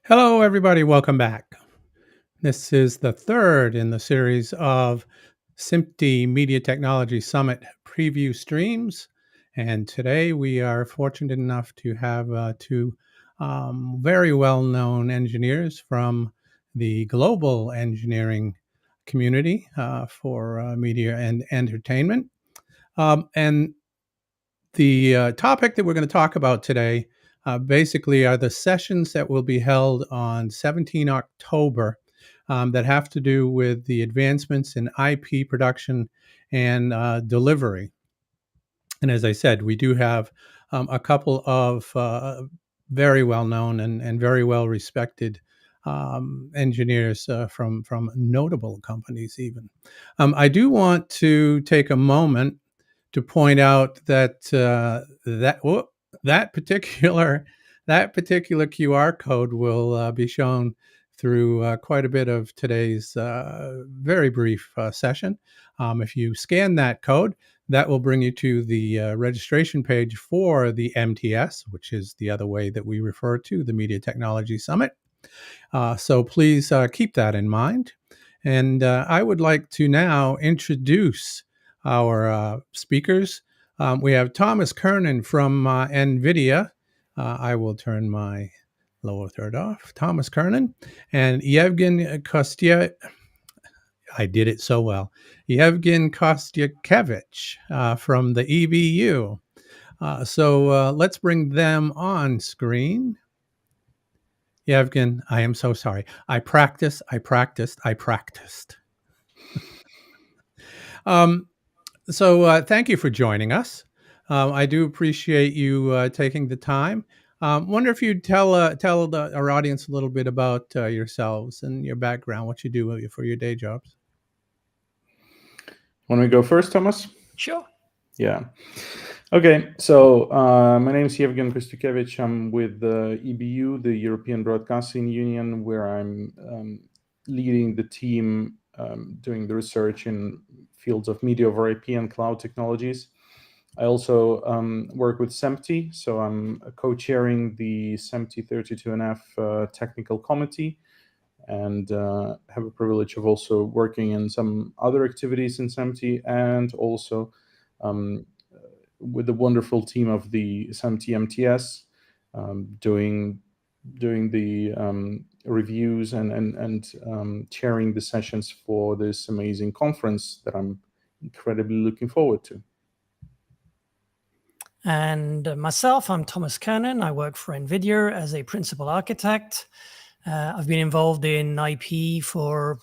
Hello, everybody. Welcome back. This is the third in the series of SMPTE Media Technology Summit preview streams. And today we are fortunate enough to have two very well known engineers from the global engineering community for media and entertainment. And the topic that we're going to talk about today basically are the sessions that will be held on 17 October that have to do with the advancements in IP production and delivery. And as I said, we do have a couple of very well known and very well respected engineers from notable companies, even. I do want to take a moment to point out that that particular QR code will be shown through quite a bit of today's very brief session. If you scan that code, that will bring you to the registration page for the MTS, which is the other way that we refer to the Media Technology Summit. So please keep that in mind. And I would like to now introduce our speakers. We have Thomas Kernen from nVidia. I will turn my lower third off. Thomas Kernen and Ievgen Kostiukevych. I did it so well. Ievgen Kostiukevych from the EBU. So let's bring them on screen. Ievgen, I am so sorry. I practiced. So thank you for joining us. I do appreciate you taking the time. Wonder if you'd tell our audience a little bit about yourselves and your background, what you do for your day jobs. Want me to go first, Thomas? Sure. Yeah. Okay, so my name is Ievgen Kostiukevych. I'm with the EBU, the European Broadcasting Union, where I'm leading the team doing the research in fields of media over IP and cloud technologies. I also work with SMPTE, so I'm co-chairing the SMPTE 32NF technical committee, and have a privilege of also working in some other activities in SMPTE, and also with the wonderful team of the SMPTE MTS, doing the reviews and chairing the sessions for this amazing conference that I'm incredibly looking forward to. And myself, I'm Thomas Kernen. I work for nVidia as a principal architect. I've been involved in IP for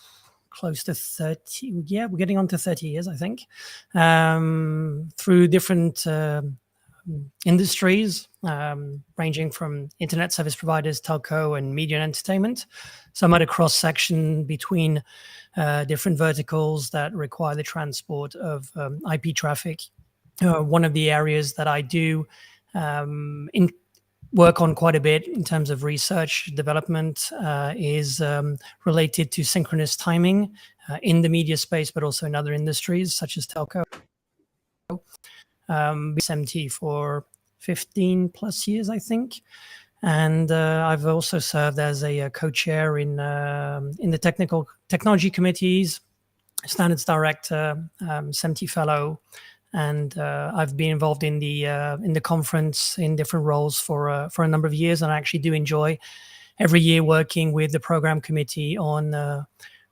close to 30, yeah, we're getting on to 30 years, I think, through different industries, ranging from internet service providers, telco, and media and entertainment. So I'm at a cross section between different verticals that require the transport of IP traffic. One of the areas that I do work on quite a bit in terms of research development is related to synchronous timing in the media space, but also in other industries such as telco. SMPTE for 15 plus years, I think. And I've also served as a co-chair in the technology committees, standards director, SMPTE fellow, and I've been involved in the conference in different roles for a number of years, and I actually do enjoy every year working with the program committee on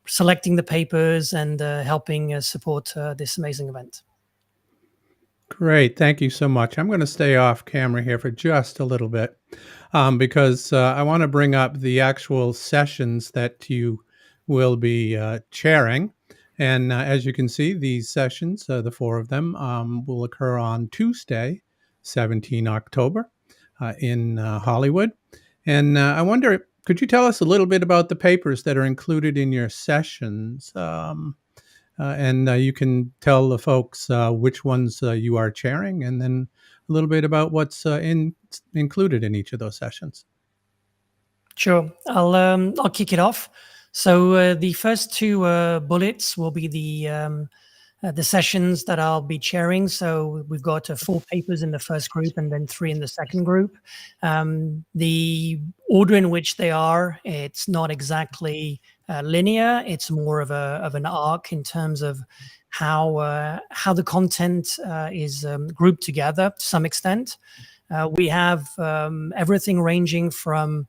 selecting the papers and helping support this amazing event. Great. Thank you so much. I'm going to stay off camera here for just a little bit because I want to bring up the actual sessions that you will be chairing. And as you can see, these sessions, the four of them, will occur on Tuesday, 17 October in Hollywood. And I wonder, could you tell us a little bit about the papers that are included in your sessions? And you can tell the folks which ones you are chairing, and then a little bit about what's included in each of those sessions. Sure, I'll kick it off. So the first two bullets will be the the sessions that I'll be chairing. So we've got 4 papers in the first group and then 3 in the second group. The order in which they are, it's not exactly linear. It's more of an arc in terms of how the content is grouped together to some extent. We have everything ranging from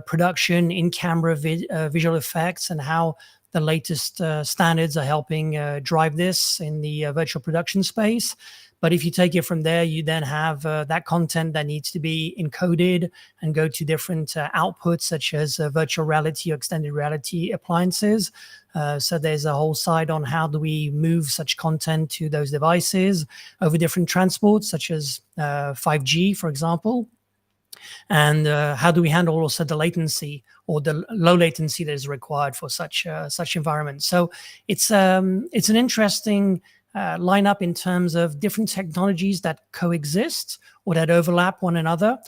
production, in-camera visual effects, and how the latest standards are helping drive this in the virtual production space. But if you take it from there, you then have that content that needs to be encoded and go to different outputs, such as virtual reality or extended reality appliances. So there's a whole side on how do we move such content to those devices over different transports, such as 5G, for example. And how do we handle also the latency or the low latency that is required for such environments? So it's an interesting lineup in terms of different technologies that coexist or that overlap one another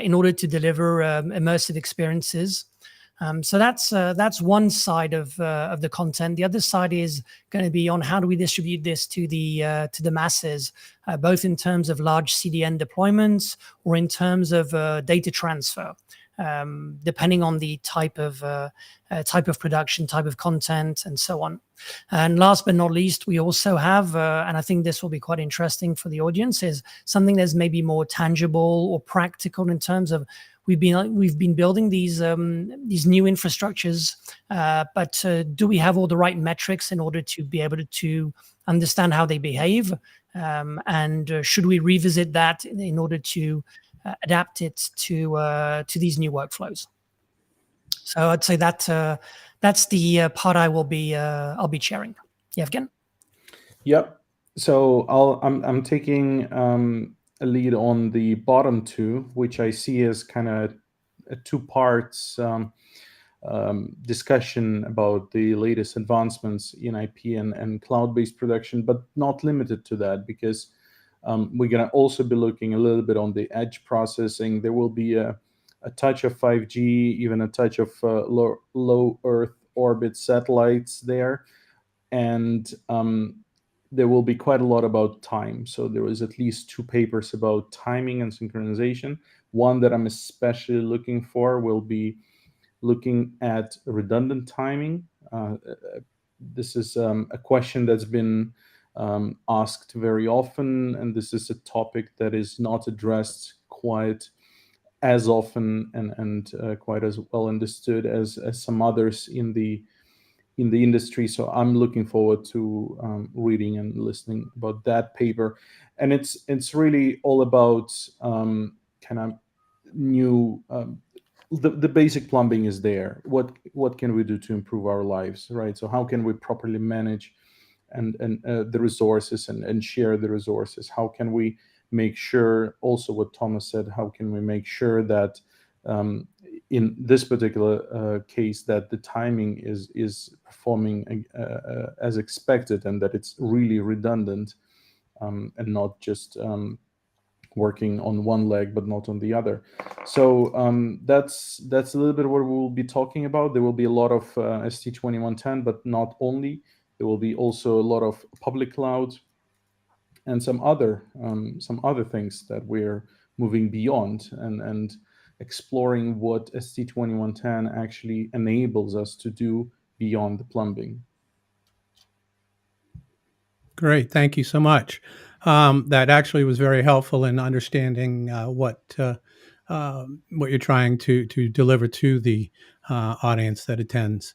in order to deliver immersive experiences. So that's one side of the content. The other side is going to be on how do we distribute this to the masses, both in terms of large CDN deployments or in terms of data transfer, depending on the type of production, type of content, and so on. And last but not least, we also have, and I think this will be quite interesting for the audience, is something that's maybe more tangible or practical in terms of we've been building these new infrastructures, but do we have all the right metrics in order to be able to understand how they behave, and should we revisit that in order to adapt it to these new workflows? So I'd say that that's the part I'll be chairing. Ievgen? Yep. So I'm taking a lead on the bottom 2, which I see as kind of a 2 parts discussion about the latest advancements in IP and cloud-based production, but not limited to that, because we're going to also be looking a little bit on the edge processing. There will be a touch of 5G, even a touch of low Earth orbit satellites there. And there will be quite a lot about time. So there is at least 2 papers about timing and synchronization. One that I'm especially looking for will be looking at redundant timing. This is a question that's been asked very often, and this is a topic that is not addressed quite as often and quite as well understood as some others in the industry. So I'm looking forward to reading and listening about that paper. And it's really all about kind of new the basic plumbing is there. What can we do to improve our lives, right? So how can we properly manage and the resources and share the resources? How can we make sure, also what Thomas said, how can we make sure that in this particular case that the timing is performing as expected, and that it's really redundant and not just working on one leg but not on the other. So that's a little bit what we'll be talking about. There will be a lot of ST2110, but not only. There will be also a lot of public cloud and some other things that we're moving beyond and exploring what ST2110 actually enables us to do beyond the plumbing. Great, thank you so much. That actually was very helpful in understanding what you're trying to deliver to the audience that attends.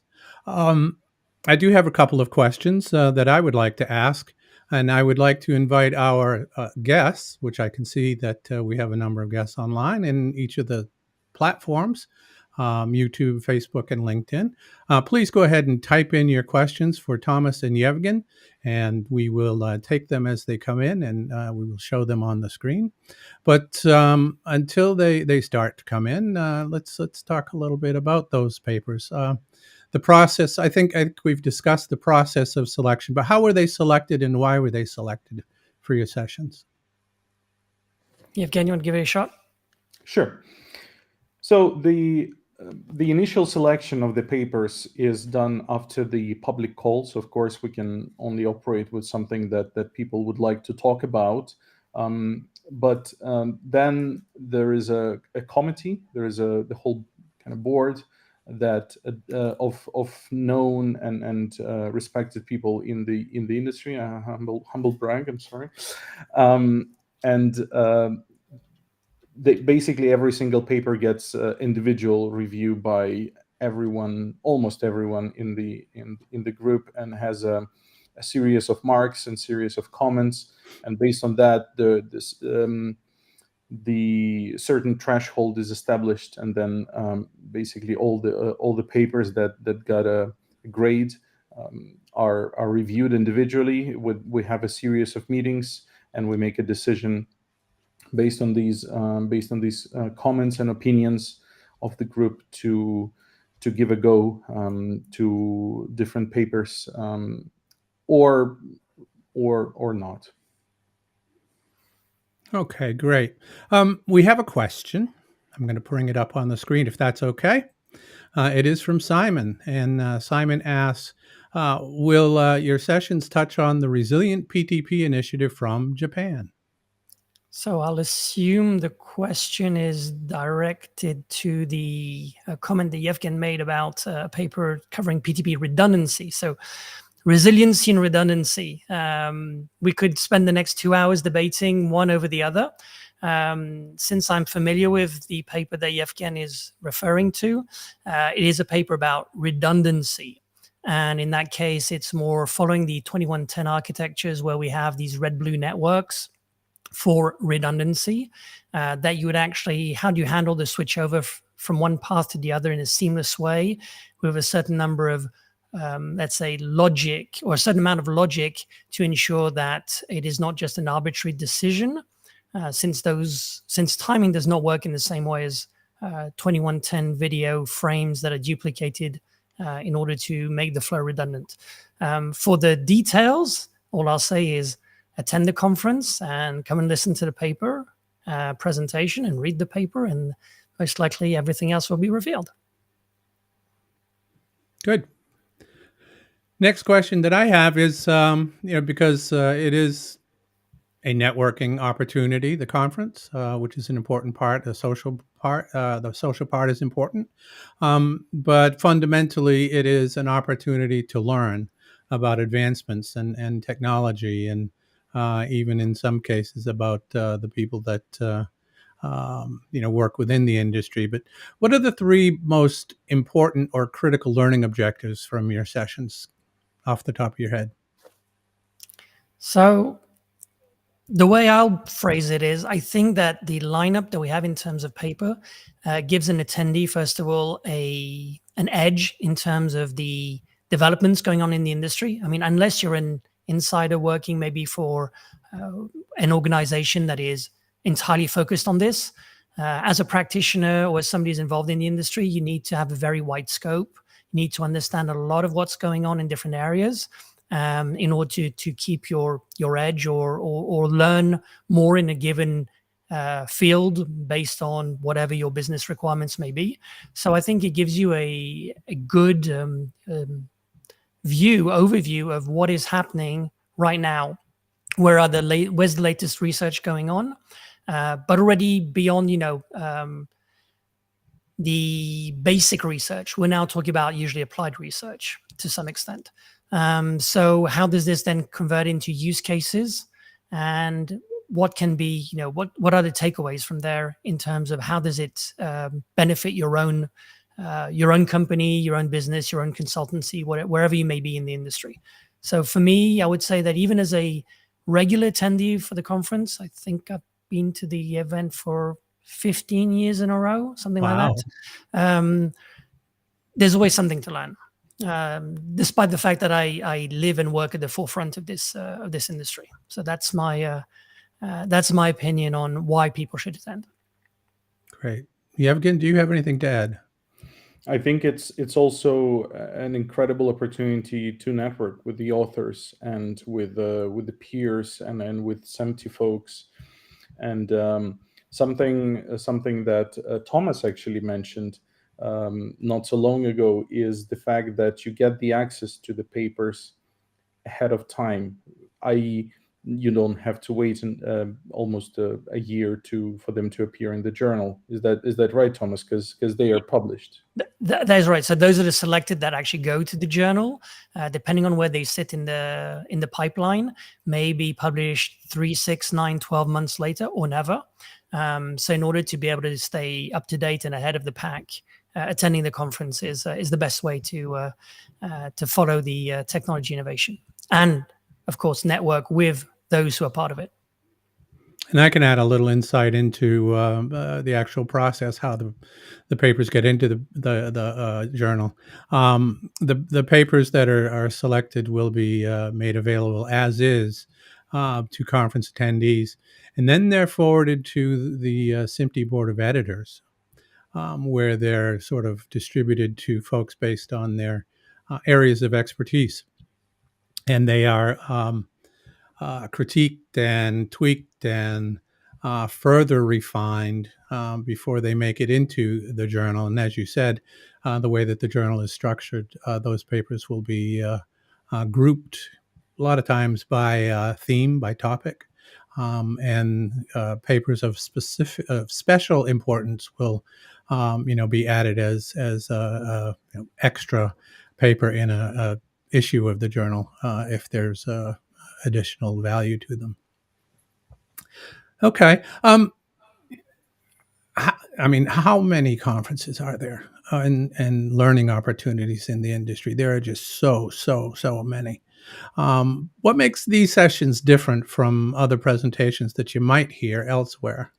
I do have a couple of questions that I would like to ask, and I would like to invite our guests, which I can see that we have a number of guests online in each of the platforms, YouTube, Facebook, and LinkedIn. Please go ahead and type in your questions for Thomas and Ievgen, and we will take them as they come in, and we will show them on the screen. But until they start to come in, let's talk a little bit about those papers. The process, I think we've discussed the process of selection, but how were they selected and why were they selected for your sessions? Ievgen, you want to give it a shot? Sure. So the the initial selection of the papers is done after the public call. So of course we can only operate with something that people would like to talk about. But then there is a committee, there is the whole kind of board that of known and respected people in the industry. Humble brag, I'm sorry. Basically every single paper gets individual review by everyone, almost everyone in the group, and has a series of marks and series of comments, and based on that the certain threshold is established, and then basically all the papers that got a grade are reviewed individually. We have a series of meetings, and we make a decision based on these comments and opinions of the group to give a go to different papers, or not. Okay, great. We have a question. I'm going to bring it up on the screen if that's okay. It is from Simon, and Simon asks, will your sessions touch on the Resilient PTP initiative from Japan? So I'll assume the question is directed to the comment that Ievgen made about a paper covering PTP redundancy. So resiliency and redundancy. We could spend the next 2 hours debating one over the other. Since I'm familiar with the paper that Ievgen is referring to, it is a paper about redundancy. And in that case, it's more following the 2110 architectures where we have these red-blue networks for redundancy, that you would actually, how do you handle the switch over from one path to the other in a seamless way with a certain number of, let's say, logic, or a certain amount of logic to ensure that it is not just an arbitrary decision, since timing does not work in the same way as 2110 video frames that are duplicated in order to make the flow redundant. For the details, all I'll say is attend the conference and come and listen to the paper presentation and read the paper, and most likely everything else will be revealed. Good. Next question that I have is, because it is a networking opportunity, the conference, which is an important part. The social part is important, but fundamentally, it is an opportunity to learn about advancements and technology, and even in some cases about the people that work within the industry. But what are the 3 most important or critical learning objectives from your sessions, off the top of your head? So the way I'll phrase it is, I think that the lineup that we have in terms of paper gives an attendee, first of all, an edge in terms of the developments going on in the industry. I mean, unless you're an insider working maybe for an organization that is entirely focused on this, as a practitioner or as somebody who's involved in the industry, you need to have a very wide scope. You need to understand a lot of what's going on in different areas in order to keep your edge or learn more in a given field based on whatever your business requirements may be. So I think it gives you a good overview of what is happening right now. Where's the latest research going on? But already beyond, the basic research, we're now talking about usually applied research to some extent. So how does this then convert into use cases, and what can be, what are the takeaways from there in terms of how does it benefit your own company, your own business, your own consultancy, wherever you may be in the industry. So for me, I would say that even as a regular attendee for the conference, I think I've been to the event for 15 years in a row, something Wow. like that. There's always something to learn, despite the fact that I live and work at the forefront of this industry. So that's my opinion on why people should attend. Great. Ievgen, do you have anything to add? I think it's also an incredible opportunity to network with the authors and with the peers and with SMPTE folks, and something that Thomas actually mentioned not so long ago is the fact that you get the access to the papers ahead of time, i.e., you don't have to wait almost a year for them to appear in the journal. Is that right, Thomas? Because they are published. That is right. So those are the selected that actually go to the journal, depending on where they sit in the pipeline, may be published 3, 6, 9, 12 months later, or never. So in order to be able to stay up to date and ahead of the pack, attending the conference is the best way to follow the technology innovation, and of course network with those who are part of it. And I can add a little insight into the actual process, how the papers get into the journal. The papers that are selected will be made available as is to conference attendees, and then they're forwarded to the SMPTE Board of Editors, where they're sort of distributed to folks based on their areas of expertise, and they are critiqued and tweaked and further refined before they make it into the journal. And as you said, the way that the journal is structured, those papers will be grouped a lot of times by theme, by topic, and papers of special importance will, be added as extra paper in a issue of the journal if there's additional value to them. Okay. How many conferences are there and learning opportunities in the industry? There are just so many. What makes these sessions different from other presentations that you might hear elsewhere?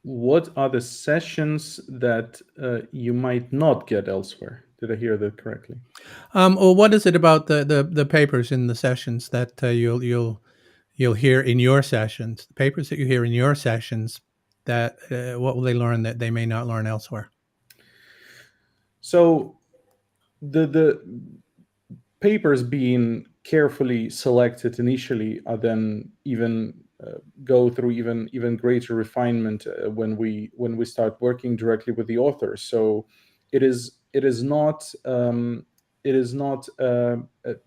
What are the sessions that you might not get elsewhere? Did I hear that correctly? Or what is it about the papers in the sessions that you'll hear in your sessions? The papers that you hear in your sessions, that what will they learn that they may not learn elsewhere? So the papers being carefully selected initially are then even go through even greater refinement when we start working directly with the authors. So it is not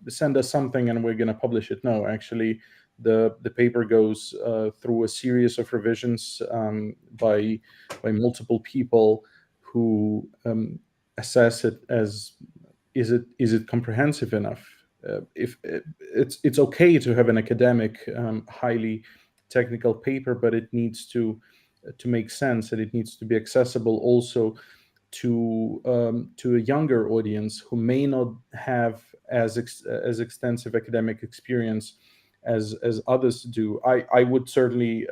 send us something and we're going to publish it. No, actually, the paper goes through a series of revisions by multiple people who assess it as is it comprehensive enough. If it's okay to have an academic, highly technical paper, but it needs to make sense, and it needs to be accessible also to a younger audience who may not have as extensive academic experience as others do. I would certainly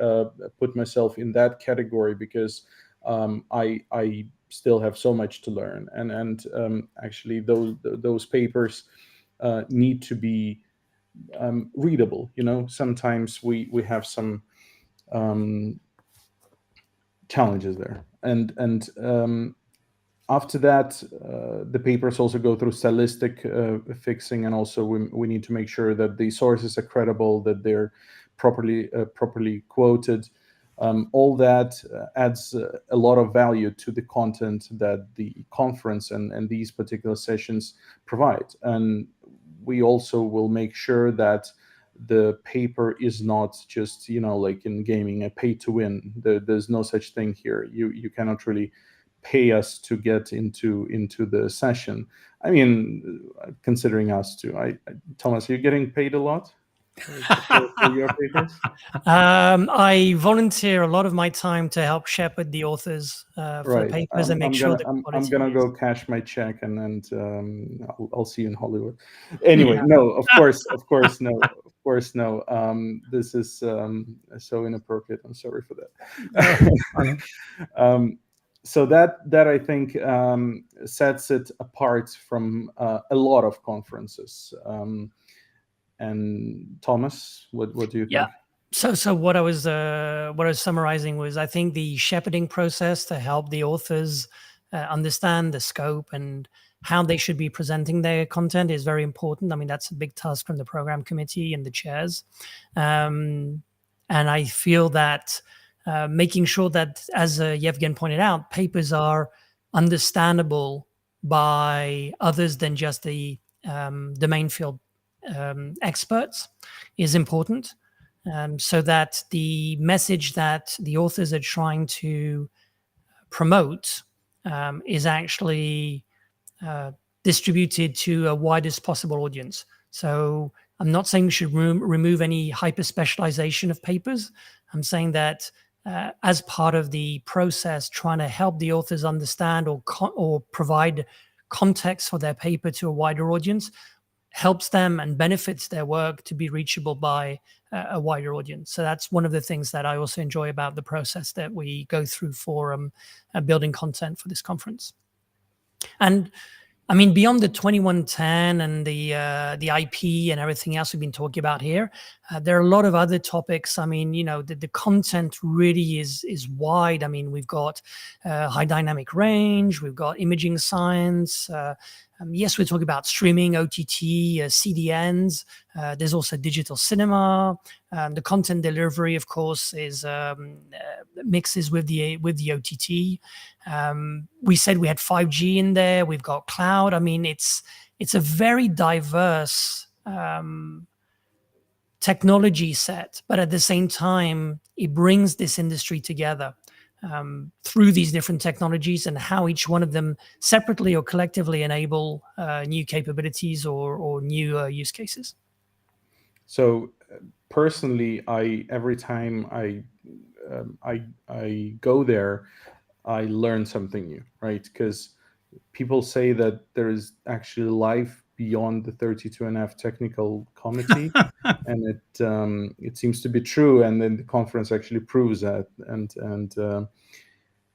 put myself in that category because I still have so much to learn, and actually those papers need to be readable. Sometimes we have some challenges there, and after that, the papers also go through stylistic fixing, and also we need to make sure that the sources are credible, that they're properly quoted. All that adds a lot of value to the content that the conference and these particular sessions provide. And we also will make sure that the paper is not just, like in gaming, a pay to win. There's no such thing here. You cannot really pay us to get into the session. I mean, considering us too. Thomas, are you getting paid a lot for your papers? I volunteer a lot of my time to help shepherd the authors for the papers and make sure I'm gonna go cash my check, and then I'll see you in Hollywood. Anyway, no, of course, no. This is so inappropriate. I'm sorry for that. So that I think sets it apart from a lot of conferences. And Thomas, what do you think? Yeah. So what I was summarizing was, I think the shepherding process to help the authors understand the scope and how they should be presenting their content is very important. I mean, that's a big task from the program committee and the chairs. And I feel that making sure that, as Ievgen pointed out, papers are understandable by others than just the domain field experts is important, so that the message that the authors are trying to promote is actually distributed to a widest possible audience. So I'm not saying we should remove any hyper specialization of papers. I'm saying that as part of the process, trying to help the authors understand or provide context for their paper to a wider audience helps them and benefits their work to be reachable by a wider audience. So that's one of the things that I also enjoy about the process that we go through for building content for this conference. And I mean, beyond the 2110 and the IP and everything else we've been talking about here, there are a lot of other topics. I mean, the content really is wide. I mean, we've got high dynamic range, we've got imaging science. Yes, we're talking about streaming, OTT, CDNs. There's also digital cinema. The content delivery, of course, is mixes with the OTT. We said we had 5G in there. We've got cloud. I mean, it's a very diverse technology set, but at the same time, it brings this industry together through these different technologies and how each one of them separately or collectively enable new capabilities or new use cases. So personally, every time I go there, I learn something new, right? Because people say that there is actually life beyond the 32NF technical committee, and it seems to be true. And then the conference actually proves that, and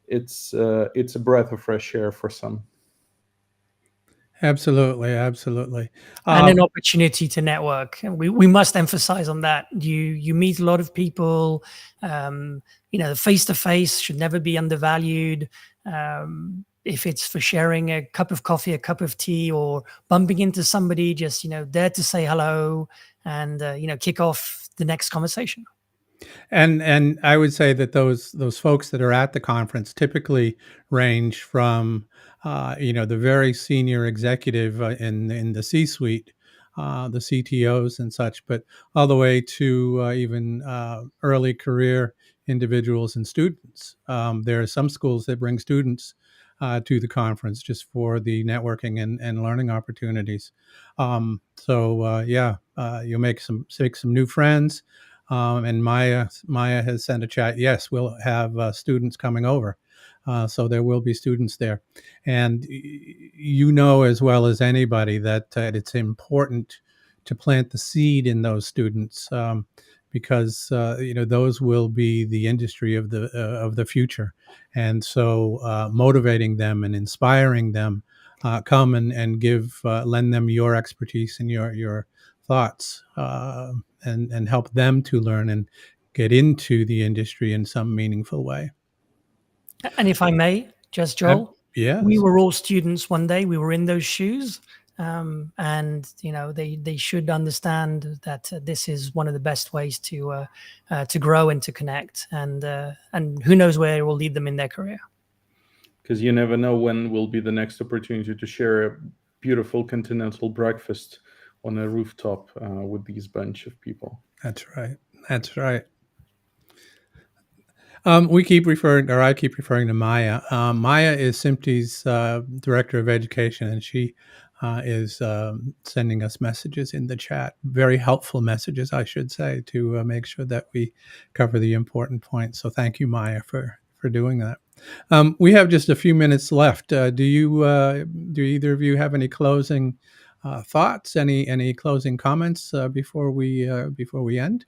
it's a breath of fresh air for some. Absolutely, absolutely. And an opportunity to network. We must emphasize on that. You meet a lot of people. Face-to-face should never be undervalued. If it's for sharing a cup of coffee, a cup of tea, or bumping into somebody, just dare to say hello and kick off the next conversation. And I would say that those folks that are at the conference typically range from the very senior executive in the C-suite, the CTOs and such, but all the way to even early career individuals and students. There are some schools that bring students to the conference just for the networking and learning opportunities. You'll make some new friends. And Maya has sent a chat. Yes, we'll have students coming over. So there will be students there. And as well as anybody that it's important to plant the seed in those students because those will be the industry of the future. And so motivating them and inspiring them, come and lend them your expertise and your thoughts. And help them to learn and get into the industry in some meaningful way. And if I may, just Joel, yes. We were all students one day. We were in those shoes, and they should understand that this is one of the best ways to grow and to connect, and who knows where it will lead them in their career. Because you never know when will be the next opportunity to share a beautiful continental breakfast on a rooftop with these bunch of people. That's right. That's right. I keep referring to Maya. Maya is SMPTE's Director of Education, and she is sending us messages in the chat, very helpful messages, I should say, to make sure that we cover the important points. So thank you, Maya, for doing that. We have just a few minutes left. Do either of you have any closing thoughts? Any closing comments before we end?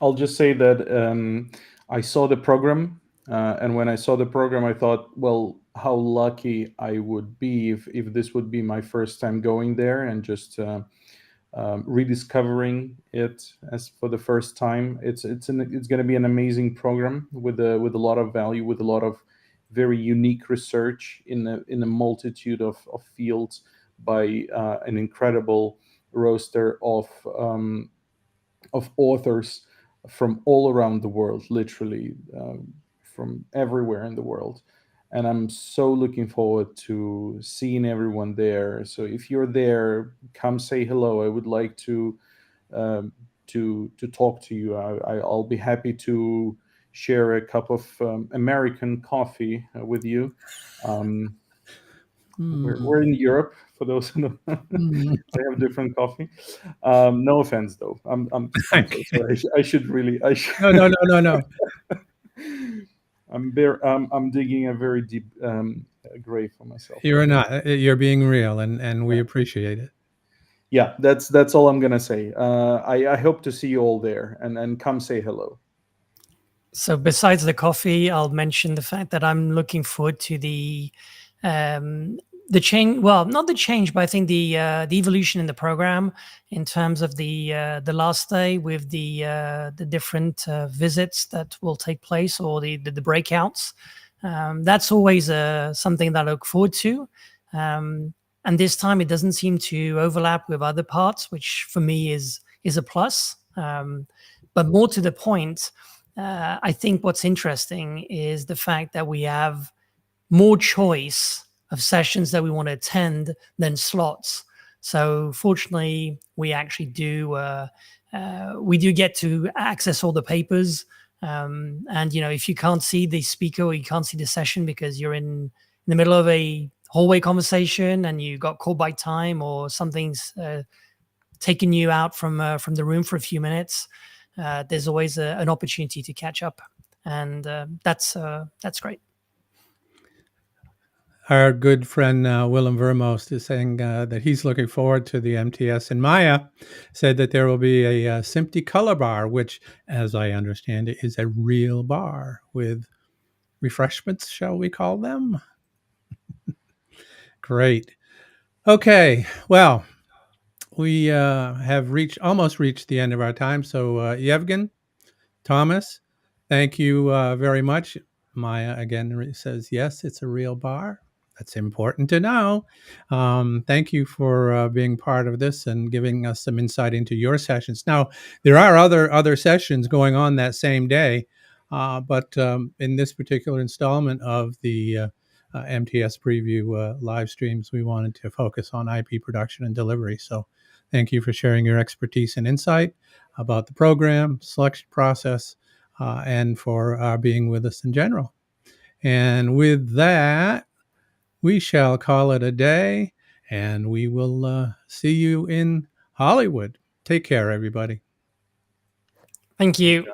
I'll just say that I saw the program, and when I saw the program, I thought, well, how lucky I would be if this would be my first time going there and just rediscovering it as for the first time. It's going to be an amazing program with a lot of value, with a lot of very unique research in a multitude of fields by an incredible roster of authors from all around the world, literally from everywhere in the world. And I'm so looking forward to seeing everyone there. So if you're there, come say hello. I would like um, to talk to you. I'll be happy to share a cup of American coffee with you. We're in Europe, for those who don't know. They have different coffee. No offense, though. I'm so sorry. I should really. I should. No. I'm digging a very deep grave for myself. You're not. You're being real, and we appreciate it. Yeah, that's all I'm gonna say. I hope to see you all there, and come say hello. So besides the coffee, I'll mention the fact that I'm looking forward to the change. Well, not the change, but I think the evolution in the program in terms of the last day with the different visits that will take place, or the breakouts. That's always something that I look forward to. And this time it doesn't seem to overlap with other parts, which for me is a plus. But more to the point, I think what's interesting is the fact that we have more choice of sessions that we want to attend than slots. So fortunately, we actually do get to access all the papers. And if you can't see the speaker or you can't see the session because you're in the middle of a hallway conversation and you got called by time, or something's taken you out from the room for a few minutes, there's always an opportunity to catch up, and that's great. Our good friend Willem Vermost is saying that he's looking forward to the MTS. And Maya said that there will be a SMPTE color bar, which, as I understand it, is a real bar with refreshments, shall we call them? Great. Okay. Well, we have almost reached the end of our time. So, Ievgen, Thomas, thank you very much. Maya again says, yes, it's a real bar. That's important to know. Thank you for being part of this and giving us some insight into your sessions. Now, there are other sessions going on that same day, but in this particular installment of the MTS preview live streams, we wanted to focus on IP production and delivery. So thank you for sharing your expertise and insight about the program, selection process, and for being with us in general. And with that, we shall call it a day, and we will see you in Hollywood. Take care, everybody. Thank you.